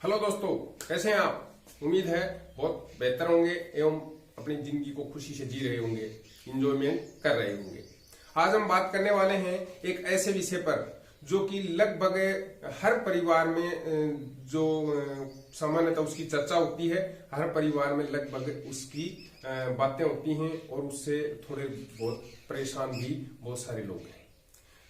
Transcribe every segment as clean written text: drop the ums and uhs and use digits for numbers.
Hello दोस्तों, कैसे हैं आप? उम्मीद है बहुत बेहतर होंगे एवं अपनी जिंदगी को खुशी से जी रहे होंगे, इंजॉयमेंट कर रहे होंगे। आज हम बात करने वाले हैं एक ऐसे विषय पर जो कि लगभग हर परिवार में जो सामान्यतः उसकी चर्चा होती है, हर परिवार में लगभग उसकी बातें होती हैं और उससे थोड़े बहुत परेशान भी बहुत सारे लोग हैं।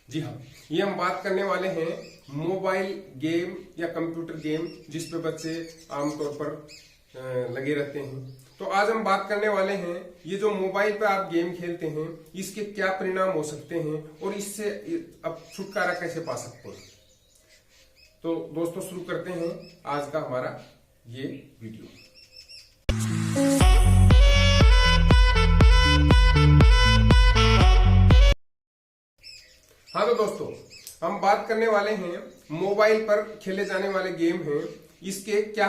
जी हाँ, ये हम बात करने वाले हैं मोबाइल गेम या कंप्यूटर गेम जिस पे बच्चे आमतौर पर लगे रहते हैं। तो आज हम बात करने वाले हैं ये जो मोबाइल पे आप गेम खेलते हैं इसके क्या परिणाम हो सकते हैं और इससे अब छुटकारा कैसे पा सकते हैं। तो दोस्तों शुरू करते हैं आज का हमारा ये वीडियो। हाँ तो दोस्तों, हम बात करने वाले हैं मोबाइल पर खेले जाने वाले गेम हैं, इसके क्या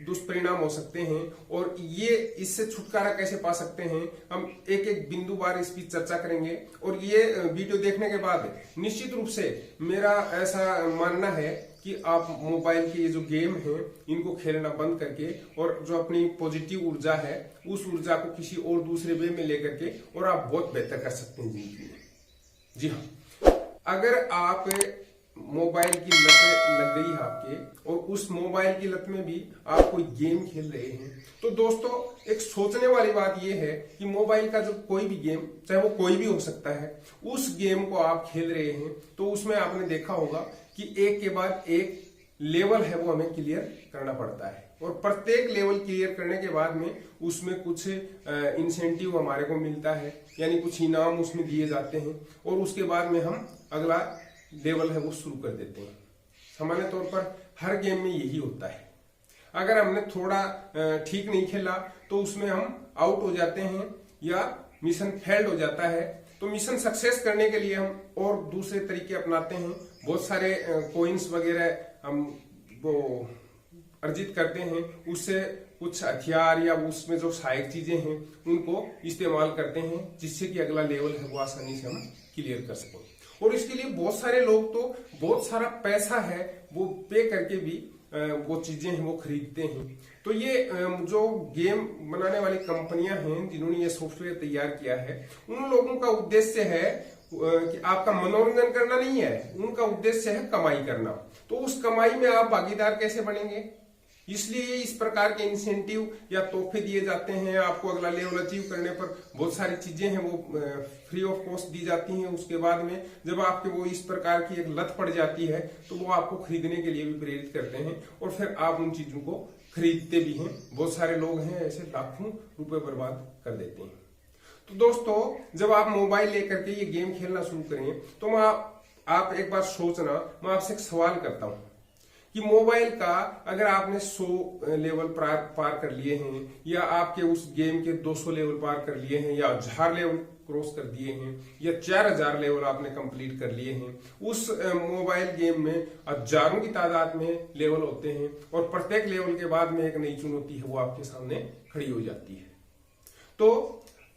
दुष्परिणाम हो सकते हैं और ये इससे छुटकारा कैसे पा सकते हैं। हम एक एक बिंदुवार इसकी चर्चा करेंगे और ये वीडियो देखने के बाद निश्चित रूप से मेरा ऐसा मानना है कि आप मोबाइल के ये जो गेम हैं इनको खेलना बंद करके और जो अपनी पॉजिटिव ऊर्जा है उस ऊर्जा को किसी और दूसरे वे में लेकर के और आप बहुत बेहतर कर सकते हैं जिंदगी में। जी हाँ, अगर आप मोबाइल की लत लग गई है आपके और उस मोबाइल की लत में भी आप कोई गेम खेल रहे हैं तो दोस्तों एक सोचने वाली बात यह है कि मोबाइल का जो कोई भी गेम, चाहे वो कोई भी हो सकता है, उस गेम को आप खेल रहे हैं तो उसमें आपने देखा होगा कि एक के बाद एक लेवल है वो हमें क्लियर करना पड़ता है और प्रत्येक लेवल क्लियर करने के बाद में उसमें कुछ इंसेंटिव हमारे को मिलता है, यानी कुछ इनाम उसमें दिए जाते हैं और उसके बाद में हम अगला लेवल है वो शुरू कर देते हैं। सामान्य तौर पर हर गेम में यही होता है। अगर हमने थोड़ा ठीक नहीं खेला तो उसमें हम आउट हो जाते हैं या मिशन फेल्ड हो जाता है। तो मिशन सक्सेस करने के लिए हम और दूसरे तरीके अपनाते हैं, बहुत सारे कॉइन्स वगैरह हम वो अर्जित करते हैं, उससे कुछ हथियार या उसमें जो सहायक चीजें हैं उनको इस्तेमाल करते हैं जिससे कि अगला लेवल है वो आसानी से हम क्लियर कर सकें। और इसके लिए बहुत सारे लोग तो बहुत सारा पैसा है वो पे करके भी वो चीजें हैं वो खरीदते हैं। तो ये जो गेम बनाने वाली कंपनियां हैं जिन्होंने ये सॉफ्टवेयर तैयार किया है, उन लोगों का उद्देश्य है कि आपका मनोरंजन करना नहीं है, उनका उद्देश्य है कमाई करना। तो उस कमाई में आप भागीदार कैसे बनेंगे, इसलिए इस प्रकार के इंसेंटिव या तोहफे दिए जाते हैं। आपको अगला लेवल अचीव करने पर बहुत सारी चीजें हैं वो फ्री ऑफ कॉस्ट दी जाती हैं। उसके बाद में जब आपके वो इस प्रकार की एक लत पड़ जाती है तो वो आपको खरीदने के लिए भी प्रेरित करते हैं और फिर आप उन चीजों को खरीदते भी हैं। बहुत सारे लोग हैं ऐसे लाखों रुपए बर्बाद कर देते हैं। तो दोस्तों जब आप मोबाइल लेकर के ये गेम खेलना शुरू करें तो आप एक बार सोचना, मैं आपसे एक सवाल करता हूं कि मोबाइल का अगर आपने 100 लेवल पार कर लिए हैं या आपके उस गेम के 200 लेवल पार कर लिए हैं या 1000 लेवल क्रॉस कर दिए हैं या 4000 लेवल आपने कंप्लीट कर लिए हैं, उस मोबाइल गेम में हजारों की तादाद में लेवल होते हैं और प्रत्येक लेवल के बाद में एक नई चुनौती है वो आपके सामने खड़ी हो जाती है। तो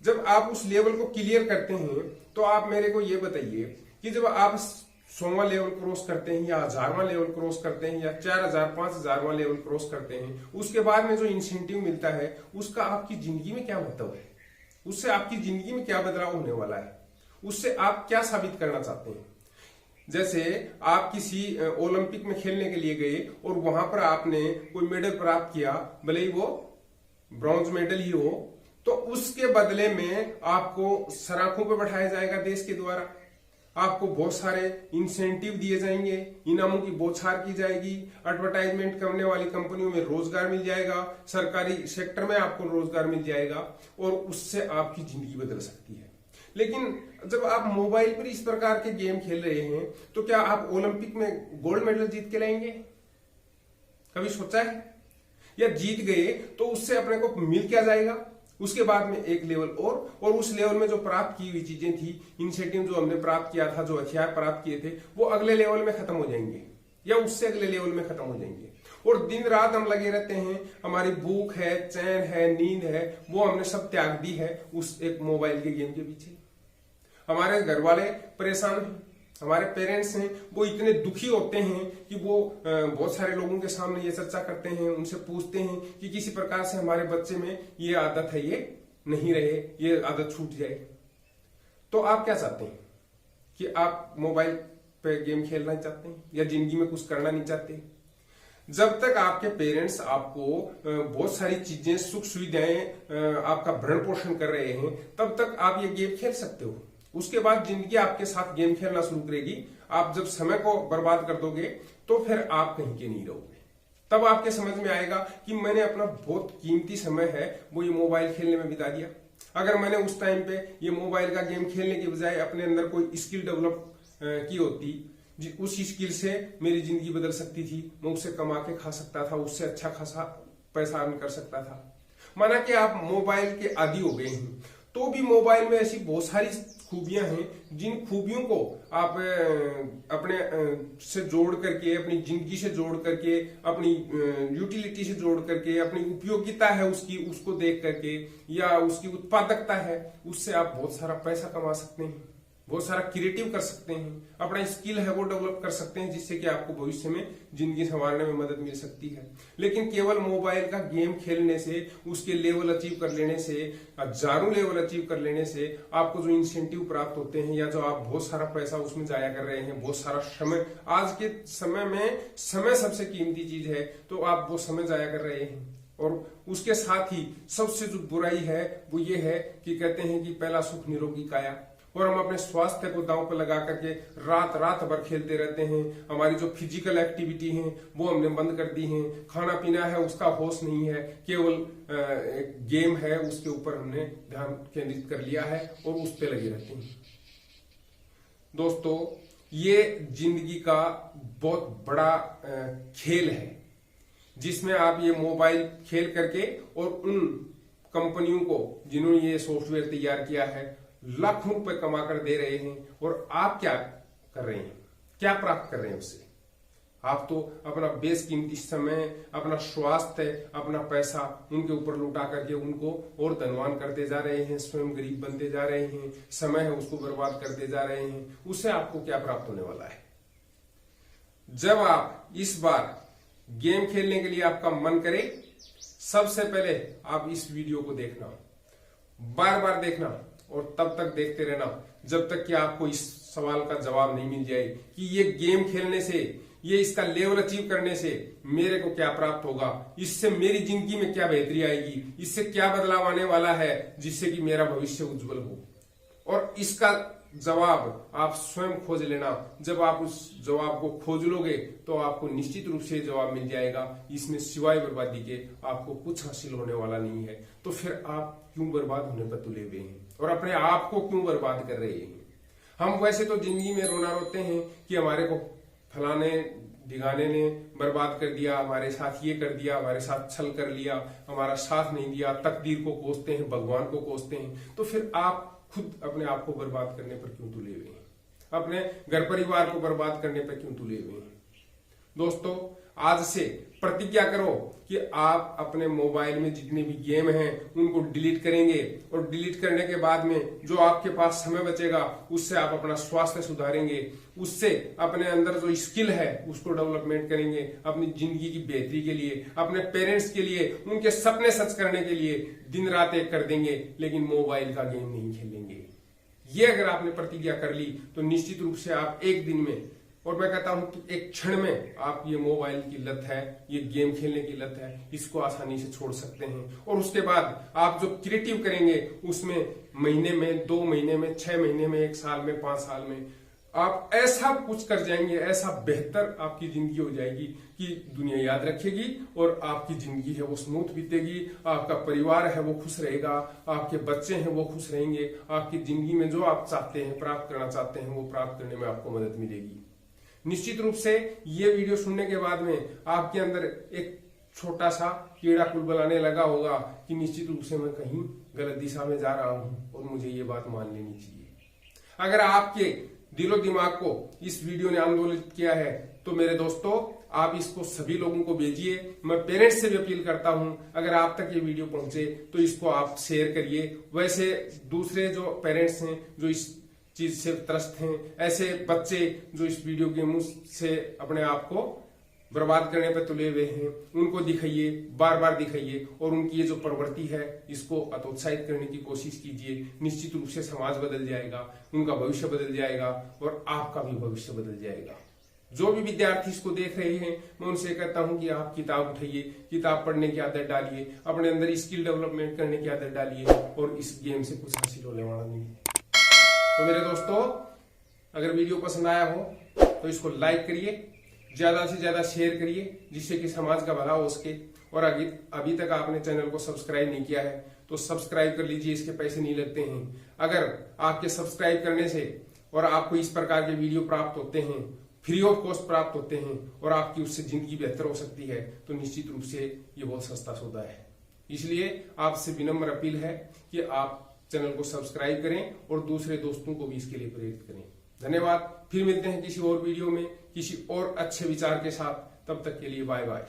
जब आप उस लेवल को क्लियर करते हैं तो आप मेरे को ये बताइए कि जब आप 100वां लेवल क्रॉस करते हैं या 1000वां लेवल क्रॉस करते हैं या 4000 5000वां लेवल क्रॉस करते हैं, उसके बाद में जो इंसेंटिव मिलता है उसका आपकी जिंदगी में क्या महत्व है, उससे आपकी जिंदगी में क्या बदलाव होने वाला है, उससे आप क्या साबित करना चाहते हैं। जैसे आप किसी ओलंपिक में खेलने के लिए गए और वहां पर आपने कोई मेडल प्राप्त किया, भले ही वो ब्रॉन्ज मेडल ही हो, तो उसके बदले में आपको सराखों पर बैठाया जाएगा देश के द्वारा, आपको बहुत सारे इंसेंटिव दिए जाएंगे, इनामों की बौछार की जाएगी, एडवर्टाइजमेंट करने वाली कंपनियों में रोजगार मिल जाएगा, सरकारी सेक्टर में आपको रोजगार मिल जाएगा और उससे आपकी जिंदगी बदल सकती है। लेकिन जब आप मोबाइल पर इस प्रकार के गेम खेल रहे हैं तो क्या आप ओलंपिक में गोल्ड मेडल जीत के लाएंगे? कभी सोचा है? या जीत गए तो उससे अपने को मिल क्या जाएगा? उसके बाद में एक लेवल और उस लेवल में जो प्राप्त की हुई चीजें थी, इंसेंटिव जो हमने प्राप्त किया था, जो हथियार प्राप्त किए थे, वो अगले लेवल में खत्म हो जाएंगे या उससे अगले लेवल में खत्म हो जाएंगे। और दिन रात हम लगे रहते हैं, हमारी भूख है, चैन है, नींद है, वो हमने सब त्याग दी है उस एक मोबाइल के गेम के पीछे। हमारे घर वाले परेशान हैं, हमारे पेरेंट्स हैं वो इतने दुखी होते हैं कि वो बहुत सारे लोगों के सामने ये चर्चा करते हैं, उनसे पूछते हैं कि किसी प्रकार से हमारे बच्चे में ये आदत है ये नहीं रहे, ये आदत छूट जाए। तो आप क्या चाहते हैं कि आप मोबाइल पे गेम खेलना चाहते हैं या जिंदगी में कुछ करना नहीं चाहते? जब तक आपके पेरेंट्स आपको बहुत सारी चीजें, सुख सुविधाएं, आपका भरण पोषण कर रहे हैं, तब तक आप ये गेम खेल सकते हो। उसके बाद जिंदगी आपके साथ गेम खेलना शुरू करेगी। आप जब समय को बर्बाद कर दोगे तो फिर आप कहीं के नहीं रहोगे। तब आपके समझ में आएगा कि मैंने अपना बहुत कीमती समय है वो ये मोबाइल खेलने में बिता दिया। अगर मैंने उस टाइम पे ये मोबाइल का गेम खेलने के बजाय अपने अंदर कोई स्किल डेवलप की होती, उस स्किल से मेरी जिंदगी बदल सकती थी, मैं उससे कमा के खा सकता था, उससे अच्छा खासा पैसा अर्न कर सकता था। माना कि आप मोबाइल के आदी हो गए हैं, तो भी मोबाइल में ऐसी बहुत सारी खूबियां हैं जिन खूबियों को आप अपने से जोड़ करके, अपनी जिंदगी से जोड़ करके, अपनी यूटिलिटी से जोड़ करके, अपनी उपयोगिता है उसकी, उसको देख करके, या उसकी उत्पादकता है, उससे आप बहुत सारा पैसा कमा सकते हैं, बहुत सारा क्रिएटिव कर सकते हैं, अपना स्किल है वो डेवलप कर सकते हैं, जिससे कि आपको भविष्य में जिंदगी संवारने में मदद मिल सकती है। लेकिन केवल मोबाइल का गेम खेलने से, उसके लेवल अचीव कर लेने से, हजारों लेवल अचीव कर लेने से आपको जो इंसेंटिव प्राप्त होते हैं, या जो आप बहुत सारा पैसा उसमें जाया कर रहे हैं, बहुत सारा समय, आज के समय में समय सबसे कीमती चीज है, तो आप वो समय जाया कर रहे हैं। और उसके साथ ही सबसे जो बुराई है वो ये है कि कहते हैं कि पहला सुख निरोगी काया, और हम अपने स्वास्थ्य को दांव पर लगा करके रात रात भर खेलते रहते हैं। हमारी जो फिजिकल एक्टिविटी है वो हमने बंद कर दी है, खाना पीना है उसका होश नहीं है, केवल एक गेम है उसके ऊपर हमने ध्यान केंद्रित कर लिया है और उस पर लगे रहते हैं। दोस्तों, ये जिंदगी का बहुत बड़ा खेल है जिसमें आप ये मोबाइल खेल करके और उन कंपनियों को जिन्होंने ये सॉफ्टवेयर तैयार किया है लाखों रुपए कमा कर दे रहे हैं, और आप क्या कर रहे हैं, क्या प्राप्त कर रहे हैं उससे? आप तो अपना बेशकीमती समय, अपना स्वास्थ्य, अपना पैसा उनके ऊपर लुटा करके उनको और धनवान करते जा रहे हैं, स्वयं गरीब बनते जा रहे हैं, समय है उसको बर्बाद करते जा रहे हैं। उससे आपको क्या प्राप्त होने वाला है? जब आप इस बार गेम खेलने के लिए आपका मन करे, सबसे पहले आप इस वीडियो को देखना, बार बार देखना, और तब तक देखते रहना जब तक कि आपको इस सवाल का जवाब नहीं मिल जाए कि ये गेम खेलने से, ये इसका लेवल अचीव करने से मेरे को क्या प्राप्त होगा, इससे मेरी जिंदगी में क्या बेहतरी आएगी, इससे क्या बदलाव आने वाला है जिससे कि मेरा भविष्य उज्जवल हो। और इसका जवाब आप स्वयं खोज लेना। जब आप उस जवाब को खोज लोगे तो आपको निश्चित रूप से जवाब मिल जाएगा। इसमें सिवाय बर्बादी के आपको कुछ हासिल होने वाला नहीं है। तो फिर आप क्यों बर्बाद होने पर तुले हुए हैं और अपने आप को क्यों बर्बाद कर रहे हैं? हम वैसे तो जिंदगी में रोना रोते हैं कि हमारे को फलाने ढिगाने ने बर्बाद कर दिया, हमारे साथ ये कर दिया, हमारे साथ छल कर लिया, हमारा साथ नहीं दिया, तकदीर को कोसते हैं, भगवान को कोसते हैं। तो फिर आप खुद अपने आप को बर्बाद करने पर क्यों तुले हुए हैं? अपने घर परिवार को बर्बाद करने पर क्यों तुले हुए हैं? दोस्तों, आज से प्रतिज्ञा करो कि आप अपने मोबाइल में जितने भी गेम हैं उनको डिलीट करेंगे, और डिलीट करने के बाद में जो आपके पास समय बचेगा उससे आप अपना स्वास्थ्य सुधारेंगे, उससे अपने अंदर जो स्किल है उसको डेवलपमेंट करेंगे, अपनी जिंदगी की बेहतरी के लिए, अपने पेरेंट्स के लिए, उनके सपने सच करने के लिए दिन रात एक कर देंगे, लेकिन मोबाइल का गेम नहीं खेलेंगे। ये अगर आपने प्रतिज्ञा कर ली तो निश्चित रूप से आप एक दिन में, और मैं कहता हूं कि एक क्षण में, आप ये मोबाइल की लत है, ये गेम खेलने की लत है, इसको आसानी से छोड़ सकते हैं। और उसके बाद आप जो क्रिएटिव करेंगे उसमें महीने में, 2 महीने में, 6 महीने में, 1 साल में, 5 साल में आप ऐसा कुछ कर जाएंगे, ऐसा बेहतर आपकी जिंदगी हो जाएगी कि दुनिया याद रखेगी, और आपकी जिंदगी है वो स्मूथ बीतेगी, आपका परिवार है वो खुश रहेगा, आपके बच्चे हैं वो खुश रहेंगे, आपकी जिंदगी में जो आप चाहते हैं, प्राप्त करना चाहते हैं, वो प्राप्त करने में आपको मदद मिलेगी। निश्चित रूप से ये वीडियो सुनने के बाद में आपके अंदर एक छोटा सा कीड़ा कुलबलाने लगा होगा कि निश्चित रूप से मैं कहीं गलत दिशा में जा रहा हूं और मुझे ये बात मान लेनी चाहिए। अगर आपके दिलो दिमाग को इस वीडियो ने आंदोलित किया है तो मेरे दोस्तों, आप इसको सभी लोगों को भेजिए। मैं पेरेंट्स से भी अपील करता हूं, अगर आप तक ये वीडियो पहुंचे तो इसको आप शेयर करिए। वैसे दूसरे जो पेरेंट्स हैं जो इस चीज से त्रस्त हैं, ऐसे बच्चे जो इस वीडियो गेम से अपने आप को बर्बाद करने पर तुले हुए हैं, उनको दिखाइए, बार बार दिखाइए और उनकी ये जो प्रवृत्ति है इसको हतोत्साहित करने की कोशिश कीजिए। निश्चित रूप से समाज बदल जाएगा, उनका भविष्य बदल जाएगा और आपका भी भविष्य बदल जाएगा। जो भी विद्यार्थी इसको देख रहे हैं, मैं उनसे कहता हूं कि आप किताब उठाइए, किताब पढ़ने की आदत डालिए, अपने अंदर स्किल डेवलपमेंट करने की आदत डालिए और इस गेम से कुछ हासिल होने वाला नहीं है। तो मेरे दोस्तों, अगर वीडियो पसंद आया हो तो इसको लाइक करिए, ज्यादा से ज्यादा शेयर करिए, जिससे कि समाज का भला हो सके। और अभी तक आपने चैनल को सब्सक्राइब नहीं किया है तो सब्सक्राइब कर लीजिए, इसके पैसे नहीं लगते हैं। अगर आपके सब्सक्राइब करने से और आपको इस प्रकार के वीडियो प्राप्त होते हैं, फ्री ऑफ कॉस्ट प्राप्त होते हैं और आपकी उससे जिंदगी बेहतर हो सकती है, तो निश्चित रूप से ये बहुत सस्ता सौदा है। इसलिए आपसे विनम्र अपील है कि आप चैनल को सब्सक्राइब करें और दूसरे दोस्तों को भी इसके लिए प्रेरित करें। धन्यवाद। फिर मिलते हैं किसी और वीडियो में किसी और अच्छे विचार के साथ। तब तक के लिए बाय बाय।